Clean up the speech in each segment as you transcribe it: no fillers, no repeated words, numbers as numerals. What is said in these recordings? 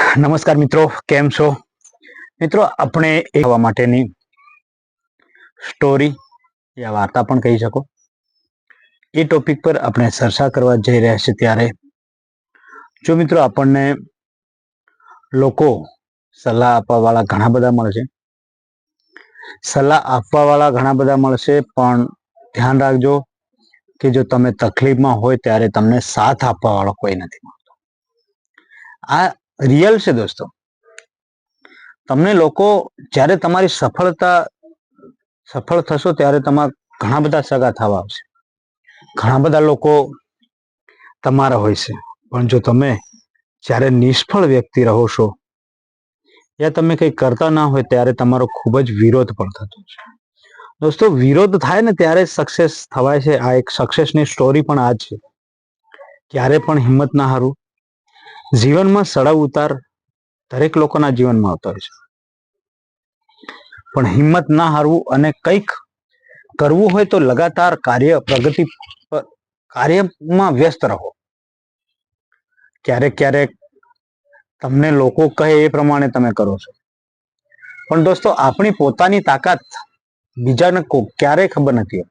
નમસ્કાર મિત્રો, કેમ છો મિત્રો? આપણે એક થવા માટેની સ્ટોરી યા વાર્તા પણ કહી શકો એ ટોપિક પર આપણે ચર્ચા કરવા જઈ રહ્યા છીએ. ત્યારે જો મિત્રો આપણને લોકો સલાહ આપવા વાળા ઘણા બધા મળશે, સલાહ આપવા વાળા ઘણા બધા મળશે, પણ ધ્યાન રાખજો કે જો તમે તકલીફમાં હોય ત્યારે તમને સાથ આપવા વાળો કોઈ નથી મળતો. આ રિયલ છે દોસ્તો. તમને લોકો જ્યારે તમારી સફળ થશો ત્યારે તમારા ઘણા બધા સગા થવા આવશે, ઘણા બધા લોકો તમારા હોય છે, પણ જો તમે જ્યારે નિષ્ફળ વ્યક્તિ રહો છો યા તમે કંઈ કરતા ના હોય ત્યારે તમારો ખૂબ જ વિરોધ પણ થતો છે. દોસ્તો, વિરોધ થાય ને ત્યારે સક્સેસ થવાય છે. આ એક સક્સેસની સ્ટોરી પણ આ છે. ક્યારે પણ હિંમત ના હારું. જીવનમાં ચડાવ ઉતાર દરેક લોકોના જીવનમાં આવતા હોય છે, પણ હિંમત ના હારવું અને કંઈક કરવું હોય તો લગાતાર કાર્યમાં વ્યસ્ત રહો. ક્યારેક ક્યારેક તમને લોકો કહે એ પ્રમાણે તમે કરો છો, પણ દોસ્તો આપણી પોતાની તાકાત બીજાને ક્યારેય ખબર નથી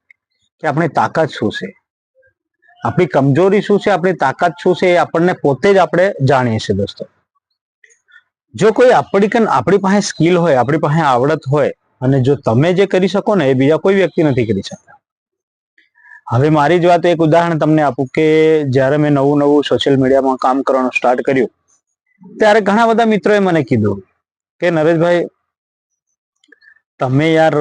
કે આપણી તાકાત શું છે, આપણી કમજોરી શું છે, આપણી તાકાત શું છે, એ આપણને પોતે જ આપણે જાણીએ છીએ. દોસ્તો, જો કોઈ આપણી પાસે સ્કિલ હોય, આપણી પાસે આવડત હોય, અને જો તમે જે કરી શકો ને એ બીજા કોઈ વ્યક્તિ નથી કરી શકતા. હવે મારી જ વાત, એક ઉદાહરણ તમને આપું કે જ્યારે મેં નવું સોશિયલ મીડિયામાં કામ કરવાનું સ્ટાર્ટ કર્યું ત્યારે ઘણા બધા મિત્રોએ મને કીધું કે નરેશભાઈ, તમે યાર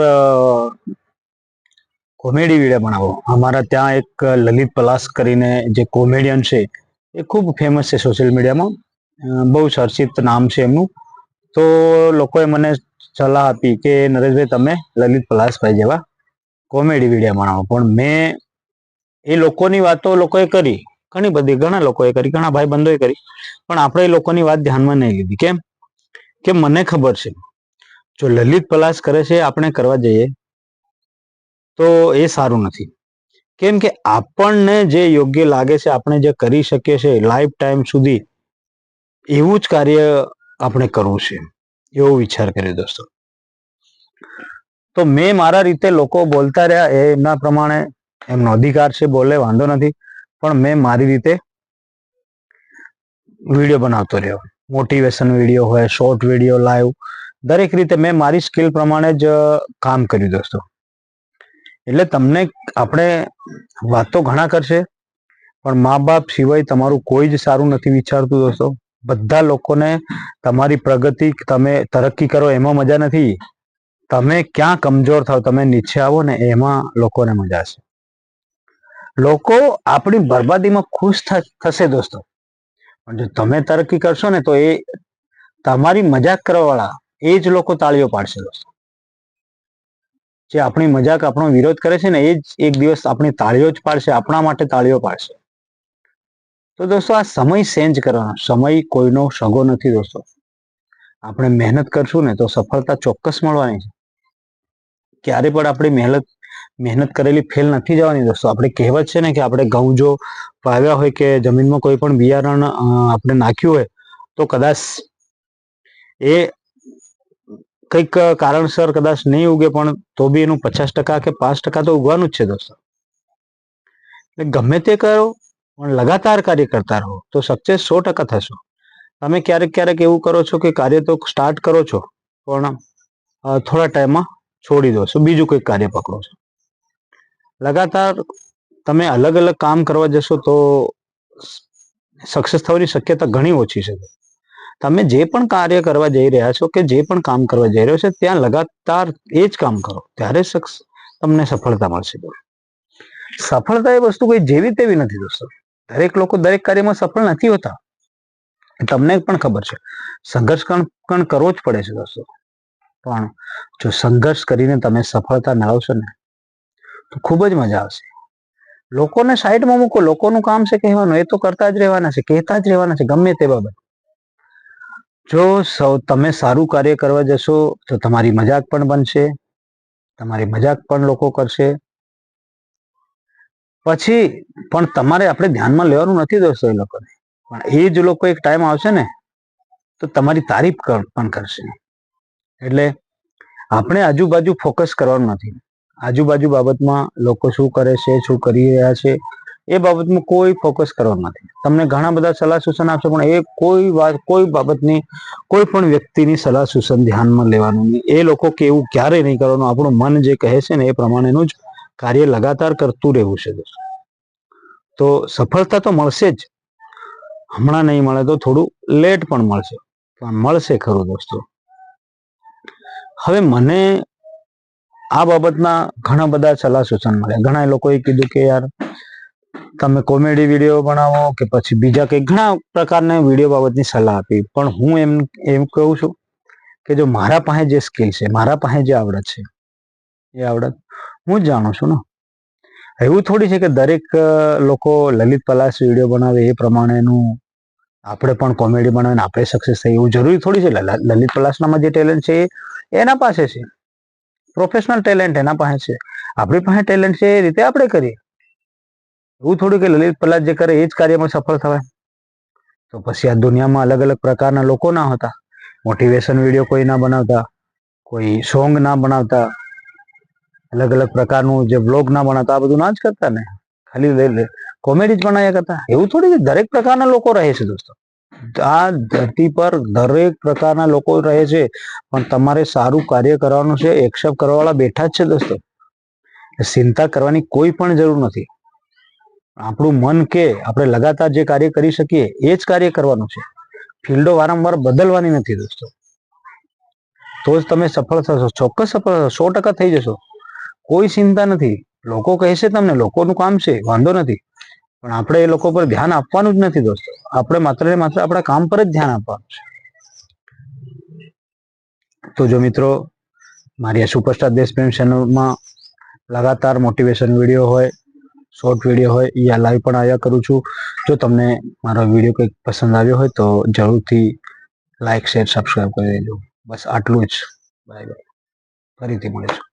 કોમેડી વિડીયો બનાવો. અમારા ત્યાં એક લલિત પલાસ કરીને જે કોમેડિયન છે એ ખૂબ ફેમસ છે સોશિયલ મીડિયામાં, બહુ ચર્ચિત નામ છે એમનું. તો લોકોએ મને સલાહ આપી કે નરેશભાઈ, તમે લલિત પલાસભાઈ જેવા કોમેડી વિડીયો બનાવો. પણ મેં એ લોકોની વાતો લોકોએ કરી, ઘણા લોકોએ કરી, ઘણા ભાઈબંધોએ કરી, પણ આપણે એ લોકોની વાત ધ્યાનમાં નહીં લીધી. કેમ કે મને ખબર છે જો લલિત પલાસ કરે છે આપણે કરવા જઈએ તો એ સારું નથી. કેમ કે આપણને જે યોગ્ય લાગે છે, આપણે જે કરી શકીએ છીએ લાઈફ ટાઈમ સુધી, એવું જ કાર્ય આપણે કરવું છે, એવો વિચાર કર્યો. દોસ્તો, તો મેં મારા રીતે, લોકો બોલતા રહ્યા એમના પ્રમાણે, એમનો અધિકાર છે, બોલે, વાંધો નથી, પણ મેં મારી રીતે વિડીયો બનાવતો રહ્યો. મોટિવેશન વિડીયો હોય, શોર્ટ વિડીયો, લાઈવ, દરેક રીતે મેં મારી સ્કિલ પ્રમાણે જ કામ કર્યું. દોસ્તો, એટલે તમને આપણે વાતો ઘણા કરશે, પણ મા બાપ સિવાય તમારું કોઈ જ સારું નથી વિચારતું. દોસ્તો, બધા લોકોને તમારી પ્રગતિ, તમે તરક્કી કરો એમાં મજા નથી. તમે ક્યાં કમજોર થાવ, તમે નીચે આવો ને એમાં લોકોને મજા છે. લોકો આપણી બરબાદીમાં ખુશ થશે દોસ્તો, પણ જો તમે તરક્કી કરશો ને તો એ તમારી મજાક કરવા વાળા એ જ લોકો તાળીઓ પાડશે. દોસ્તો, જે આપણી મજાક, આપણો વિરોધ કરે છે ને એ જ એક દિવસ આપણી તાળીઓ જ પાડશે, આપણા માટે તાળીઓ પાડશે. તો દોસ્તો, આ સમય ચેન્જ કરવાનો, સમય કોઈનો સગો નથી. દોસ્તો, આપણે મહેનત કરશું ને તો સફળતા ચોક્કસ મળવાની છે. ક્યારે પણ આપણી મહેનત કરેલી ફેલ નથી જવાની. દોસ્તો, આપણે કહેવત છે ને કે આપણે ઘઉં જો વાવ્યા હોય કે જમીનમાં કોઈ પણ બિયારણ આપણે નાખ્યું હોય તો કદાચ એ કંઈક કારણસર કદાચ નહીં ઉગે, પણ તો બી એનું 50% કે 5% તો ઉગવાનું જ છે. દોસ્તો, ગમે તે કરો પણ લગાતાર કાર્ય કરતા રહો તો સક્સેસ 100% થશો. તમે ક્યારેક એવું કરો છો કે કાર્ય તો સ્ટાર્ટ કરો છો, પણ થોડા ટાઈમમાં છોડી દો છો, બીજું કોઈ કાર્ય પકડો છો. લગાતાર તમે અલગ અલગ કામ કરવા જશો તો સક્સેસ થવાની શક્યતા ઘણી ઓછી છે. તમે જે પણ કાર્ય કરવા જઈ રહ્યા છો કે જે પણ કામ કરવા જઈ રહ્યો છે ત્યાં લગાતાર એ જ કામ કરો, ત્યારે તમને સફળતા મળશે. સફળતા એ વસ્તુ કોઈ જેવી તેવી નથી. દોસ્તો, દરેક લોકો દરેક કાર્યમાં સફળ નથી હોતા, તમને પણ ખબર છે. સંઘર્ષ પણ કરવો જ પડે છે. દોસ્તો, પણ જો સંઘર્ષ કરીને તમે સફળતા મેળવશો ને તો ખૂબ જ મજા આવશે. લોકોને સાઈડમાં મૂકો, લોકોનું કામ છે કહેવાનું, એ તો કરતા જ રહેવાના છે, કહેતા જ રહેવાના છે ગમે તે બાબત. જો તમે સારું કાર્ય કરવા જશો તો તમારી મજાક પણ બનશે, તમારી મજાક પણ લોકો કરશે. પછી પણ તમારે આપણે ધ્યાનમાં લેવાનું નથી. દોસ્તો, એ લોકોને, પણ એ જ લોકો એક ટાઈમ આવશે ને તો તમારી તારીફ પણ કરશે. એટલે આપણે આજુબાજુ ફોકસ કરવાનું નથી. આજુબાજુ બાબતમાં લોકો શું કરે છે, શું કરી રહ્યા છે, એ બાબતમાં કોઈ ફોકસ કરવાનું નથી. તમને ઘણા બધા સલાહ સૂચન આપશે, પણ એ કોઈ બાબતની, કોઈ પણ વ્યક્તિની સલાહ સૂચન ધ્યાનમાં લેવાનું નહીં. એ લોકો કેવું ક્યારે નહીં કરવાનું. આપણું મન જે કહે છે ને એ પ્રમાણેનું જ કાર્ય લગાતાર કરતું રહેવું છે દોસ્તો. તો સફળતા તો મળશે જ. હમણાં નહીં મળે તો થોડું લેટ પણ મળશે, પણ મળશે ખરું દોસ્તો. હવે મને આ બાબતના ઘણા બધા સલાહ સૂચન મળ્યા. ઘણા લોકોએ કીધું કે યાર તમે કોમેડી વિડીયો બનાવો કે પછી બીજા કંઈક ઘણા પ્રકારના વિડીયો બાબતની સલાહ આપી. પણ હું એમ કહું છું કે જો મારા પાસે જે સ્કિલ છે, મારા પાસે જે આવડત છે, એ આવડત હું જ જાણું છું ને. એવું થોડી છે કે દરેક લોકો લલિત પલાશ વિડીયો બનાવે એ પ્રમાણેનું આપણે પણ કોમેડી બનાવીને આપણે સક્સેસ થાય એવું જરૂરી થોડી છે. લલિત પલાશનામાં જે ટેલેન્ટ છે એ એના પાસે છે, પ્રોફેશનલ ટેલેન્ટ એના પાસે છે. આપણી પાસે ટેલેન્ટ છે એ રીતે આપણે કરીએ. એવું થોડું કે લલિત પલાશ જે કરે એ જ કાર્યમાં સફળ થવાય. તો પછી આ દુનિયામાં અલગ અલગ પ્રકારના લોકો ના હતા. મોટિવેશન વિડીયો કોઈ ના બનાવતા, કોઈ સોંગ ના બનાવતા, અલગ અલગ પ્રકારનું જે બ્લોગ ના બનાવતા, આ બધું ના જ કરતા ને. ખાલી કોમેડી જ બનાવ્યા કરતા. એવું થોડી દરેક પ્રકારના લોકો રહે છે દોસ્તો. આ ધરતી પર દરેક પ્રકારના લોકો રહે છે, પણ તમારે સારું કાર્ય કરવાનું છે. એક્સેપ્ટ કરવા વાળા બેઠા જ છે દોસ્તો. ચિંતા કરવાની કોઈ પણ જરૂર નથી. આપણું મન કે આપણે લગાતાર જે કાર્ય કરી શકીએ એ જ કાર્ય કરવાનું છે. ફિલ્ડો વારંવાર બદલવાની નથી દોસ્તો. તો જ તમે સફળ થશો. ચોક્કસ સફળ થશો, 100% થઈ જશો. કોઈ ચિંતા નથી. લોકો કહેશે તમને, લોકોનું કામ છે, વાંધો નથી, પણ આપણે એ લોકો પર ધ્યાન આપવાનું જ નથી દોસ્તો. આપણે માત્ર ને માત્ર આપણા કામ પર જ ધ્યાન આપવાનું છે. તો જો મિત્રો મારી આ સુપરસ્ટાર દેશપ્રેમ ચેનલમાં લગાતાર મોટિવેશન વિડીયો હોય, શોર્ટ વિડીયો હોય, એ લાઈવ પણ આવ્યા કરું છું. જો તમને મારો વિડીયો કંઈક પસંદ આવ્યો હોય તો જરૂરથી લાઈક, શેર, સબસ્ક્રાઈબ કરી દેજો. બસ આટલું જ. Bye bye. ફરીથી મળીશું.